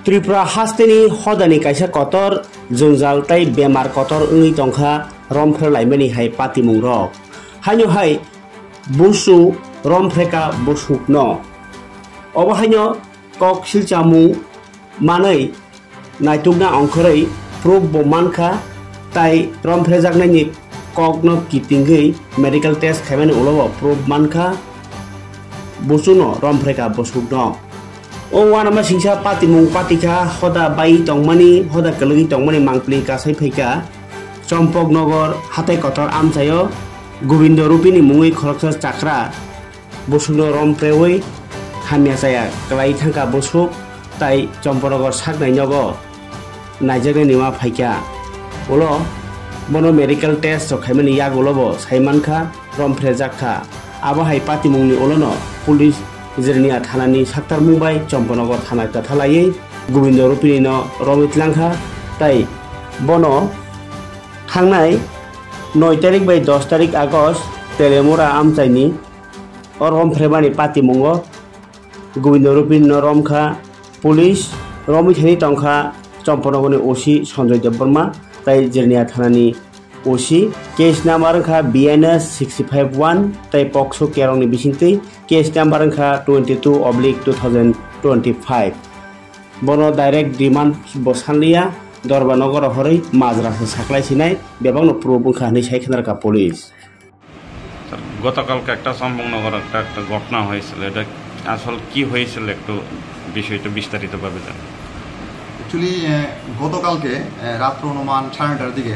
Tripura हास्तेनि हदानि कायसा Qatar जोंजाल तै बेमार Qatar उंगि तंखा रमफ्रे लाइमानि हाय पातिमुं रक हायनो हाय बुसु रमफ्रेका बुसुक न अबहायनो कक सिलचामु मानै नायतुगना अंखरै प्रुफ बमानखा ताई रमफ्रे जागनायनि कक न कितिंगै मेडिकल टेस्ट खायमानि उलाव प्रुफ मानखा बुसु न रमफ्रेका बुसुक न ओ वानामा सिंसा पातिमुं पातिका हदा बाई तंगमानि हदा कलगि तंगमानि मांगप्लि कासै फैका चम्पकनगर हाथाय कतर आमचायो गोविंद रूपिनि मुङै खरकसा चाक्रा बुसुनो रमफ्रेवै हामिया जाया क्लाइ थांका बुसुक ताई चम्पकनगर सागनाय नगो नाइजागनाय निमा फैका उलो बनो मेडिकल टेस्ट खायमानि यागुलबो साइमानखा रमफ्रे जाखा आबाहाय पातिमुंनि उलोनो पुलिस जिरनिया थानानि साक्तार मुंबाई चम्पकनगर थाना कथालायै गोविंद रूपिनि न रमितलांखा ताई बनो थांनाय 9 तारिख बै 10 तारिख आगस्ट तेलेमुरा आमचाइनि रमफ्रेबानि पातिमुंगो गोविंद रूपिनि न रमखा पुलिस रमिथानि तंखा चम्पकनगरनि ओसी सञ्जय देवबर्मा ताई जिरनिया थानानि ओसी केस नम्बर खा BNS 651 ताई पक्सो केरंनि बिसिंतै केस नम्बर खा 22/2025 बनो डाइरेक्ट डिमान्ड बसानलिया दरबानगर हरै মাজরাসে সাকলাইছিনাই বেবাং প্রুফ খানি সাইখানারকা পুলিশ গতকালকে একটা চম্পকনগর একটা ঘটনা হয়েছিল এটা আসল কি হয়েছিল একটু বিষয়টা বিস্তারিতভাবে জানেন অ্যাকচুয়ালি গতকালকে রাত্র অনুমান 9:30টার দিকে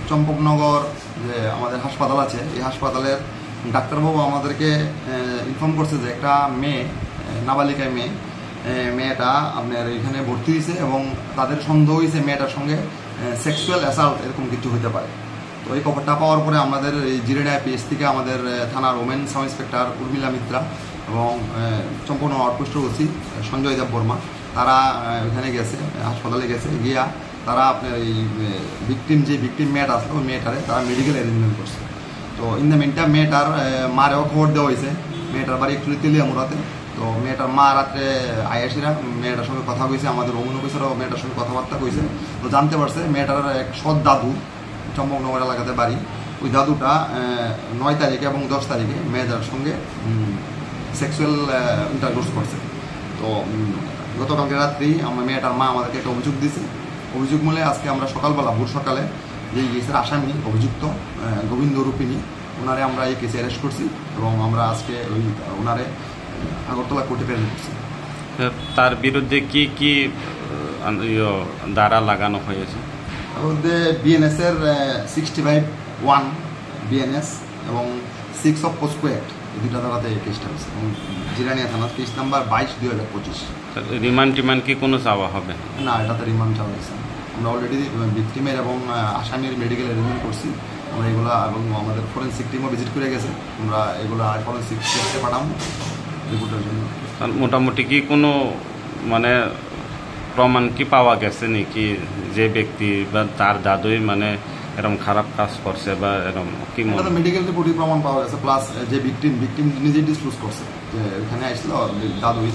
চম্পকনগর যে আমাদের হাসপাতাল আছে এই হাসপাতালের ডাক্তারবাবু আমাদেরকে ইনফর্ম করছে যে একটা মেয়ে নাবালিকা মেয়েটা আপনার এখানে ভর্তি হয়েছে এবং তাদের সন্দেহ হয়েছে মেয়েটার সঙ্গে সেক্সুয়াল অ্যাসাল্ট এরকম কিছু হতে পারে। তো এই খবরটা পাওয়ার পরে আমাদের এই জিরেডায় পিএস থেকে আমাদের থানার women sub inspector Urmila Mitra এবং চম্পকনগর আউটপোস্টের ওসি সঞ্জয় দেববর্মা তারা ওখানে গেছে হাসপাতালে গেছে গিয়া তারা আপনার এই ভিকটিম মেয়েটা আসলো ওই মেয়েটারে তারা মেডিকেল অ্যারেঞ্জমেন্ট করছে। তো ইন দ্য মিনটাইম মেয়েটার মারেও খবর দেওয়া হয়েছে মেয়েটার বাড়ি একটু তেলিয়ামুড়াতে। তো মেয়েটার মা রাত্রে আয়াসিরা মেয়েটার সঙ্গে কথা কইছে আমাদের ওমন অফিসারও মেয়েটার সঙ্গে কথাবার্তা কইছে। তো জানতে পারছে মেয়েটার এক সৎ দাদু চম্পকনগর এলাকাতে বাড়ি ওই দাদুটা 9 তারিখে এবং 10 তারিখে মেয়েটার সঙ্গে সেক্সুয়াল ইন্টারকোর্স করছে। তো গতকালকে রাত্রি আমার মেয়েটার মা আমাদেরকে একটা অভিযোগ দিয়েছে। অভিযোগ মূলে আজকে আমরা সকালবেলা ভোর সকালে যে কেসের আসামি অভিযুক্ত গোবিন্দ রূপিনী ওনারে আমরা এই কেসে অ্যারেস্ট করছি এবং আমরা আজকে ওই ওনারে আগরতলা কোর্টে প্রেরণ করছি। তার বিরুদ্ধে কি কি ধারা লাগানো হয়েছে? তার মধ্যে BNS এর 65(1) BNS এবং 6 অফ পোস্কো অ্যাক্ট এই দুটা ধারাতে এই কেসটা হয়েছে এবং জিরানিয়া থানা কেস নাম্বার 22/2025। রিমান্ড কি কোনো চাওয়া হবে না? এটাতে রিমান্ড চাওয়া হয়েছে। আমরা অলরেডি ভিকটিমের এবং আসামির মেডিকেল অ্যারেঞ্জমেন্ট করছি আমরা এগুলো এবং আমাদের ফরেন্সিক টিমও ভিজিট করে গেছে। আমরা এগুলো ফরেন্সিক টেস্টে পাঠাবো রিপোর্টের জন্য। মোটামুটি কি কোনো মানে প্রমাণ কি পাওয়া গেছে নাকি যে ব্যক্তি বা তার দাদুই মানে এরকম খারাপ কাজ করছে বা এরকম কি মেডিকেল রিপোর্টে প্রমাণ পাওয়া গেছে প্লাস যে ভিকটিম নিজেই ডিসক্লোজ করছে যে এখানে আসছিল দাদুই